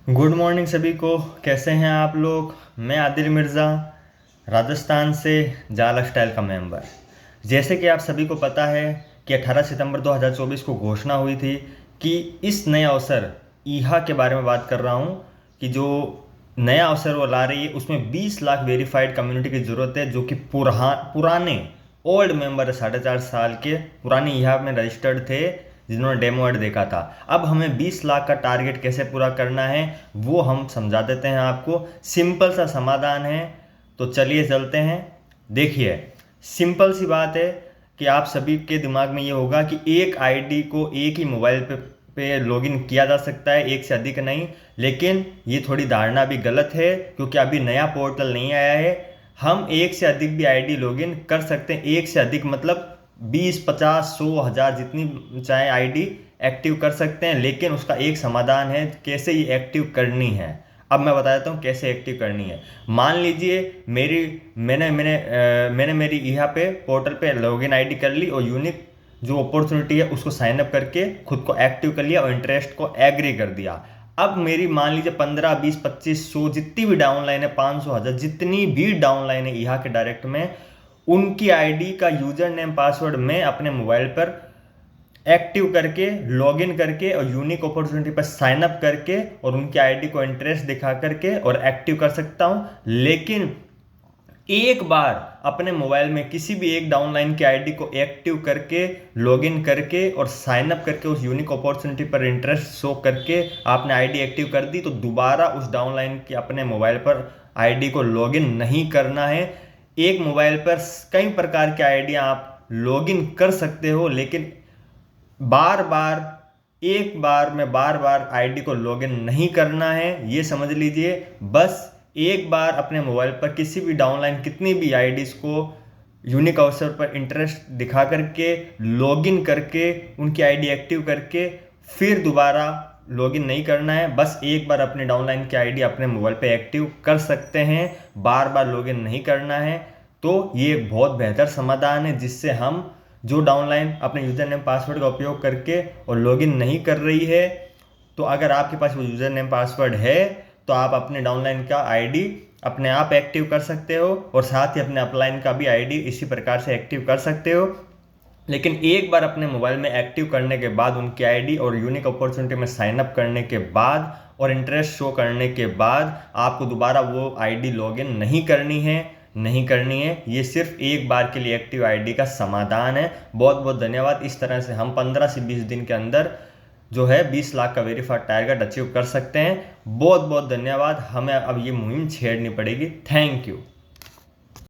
Good morning सभी को। कैसे हैं आप लोग। मैं आदिल मिर्ज़ा, राजस्थान से जाला स्टाइल का मेंबर। जैसे कि आप सभी को पता है कि 18 सितंबर 2024 को घोषणा हुई थी कि इस नए अवसर ईहा के बारे में बात कर रहा हूँ कि जो नया अवसर वो ला रही है उसमें 20 लाख वेरीफाइड कम्युनिटी की ज़रूरत है, जो कि पुराने ओल्ड मेंबर 4.5 साल के पुराने ईहा में रजिस्टर्ड थे जिन्होंने डेमो ऐड देखा था। अब हमें 20 लाख का टारगेट कैसे पूरा करना है वो हम समझा देते हैं आपको। सिंपल सा समाधान है, तो चलिए चलते हैं। देखिए, सिंपल सी बात है कि आप सभी के दिमाग में ये होगा कि एक आईडी को एक ही मोबाइल पे लॉगिन किया जा सकता है, एक से अधिक नहीं। लेकिन ये थोड़ी धारणा भी गलत है, क्योंकि अभी नया पोर्टल नहीं आया है। हम एक से अधिक भी आईडी लॉगिन कर सकते हैं। एक से अधिक मतलब 20, 50, 100, 1000 जितनी चाहे आईडी एक्टिव कर सकते हैं। लेकिन उसका एक समाधान है कैसे ये एक्टिव करनी है। अब मैं बता देता हूँ कैसे एक्टिव करनी है। मान लीजिए मैंने मेरी यहाँ पे पोर्टल पे लॉगिन आईडी कर ली और यूनिक जो अपॉर्चुनिटी है उसको साइन अप करके खुद को एक्टिव कर लिया और इंटरेस्ट को एग्री कर दिया। अब मेरी मान लीजिए 15, 20, 25, 100 जितनी भी डाउनलाइन है, 500, 1000 जितनी भी डाउनलाइन है यहाँ के डायरेक्ट में, उनकी आईडी का यूजर नेम पासवर्ड मैं अपने मोबाइल पर एक्टिव करके लॉगिन करके और यूनिक अपॉर्चुनिटी पर साइन अप करके और उनकी आईडी को इंटरेस्ट दिखा करके और एक्टिव कर सकता हूं। लेकिन एक बार अपने मोबाइल में किसी भी एक डाउनलाइन की आईडी को एक्टिव करके लॉगिन करके और साइन अप करके उस यूनिक अपॉर्चुनिटी पर इंटरेस्ट शो करके आपने आईडी एक्टिव कर दी, तो दोबारा उस डाउनलाइन की अपने मोबाइल पर आईडी को लॉगिन नहीं करना है। एक मोबाइल पर कई प्रकार की आईडियां आप लॉगिन कर सकते हो, लेकिन बार बार एक बार में बार बार आईडी को लॉगिन नहीं करना है, ये समझ लीजिए। बस एक बार अपने मोबाइल पर किसी भी डाउनलाइन कितनी भी आईडीज को यूनिक अवसर पर इंटरेस्ट दिखा करके लॉगिन करके उनकी आईडी एक्टिव करके फिर दोबारा लॉगिन नहीं करना है। बस एक बार अपने डाउनलाइन की आईडी अपने मोबाइल पे एक्टिव कर सकते हैं, बार बार लॉगिन नहीं करना है। तो ये एक बहुत बेहतर समाधान है जिससे हम जो डाउनलाइन अपने यूज़र नेम पासवर्ड का उपयोग करके और लॉगिन नहीं कर रही है, तो अगर आपके पास वो यूज़र नेम पासवर्ड है तो आप अपने डाउनलाइन का आईडी अपने आप एक्टिव कर सकते हो और साथ ही अपने अपलाइन का भी आईडी इसी प्रकार से एक्टिव कर सकते हो। लेकिन एक बार अपने मोबाइल में एक्टिव करने के बाद उनकी आईडी और यूनिक अपॉर्चुनिटी में साइन अप करने के बाद और इंटरेस्ट शो करने के बाद आपको दोबारा वो आईडी लॉगिन नहीं करनी है। ये सिर्फ एक बार के लिए एक्टिव आईडी का समाधान है। बहुत बहुत धन्यवाद। इस तरह से हम 15 से 20 दिन के अंदर जो है 20 लाख का वेरीफाइड टारगेट अचीव कर सकते हैं। बहुत बहुत धन्यवाद। हमें अब ये मुहिम छेड़नी पड़ेगी। Thank you.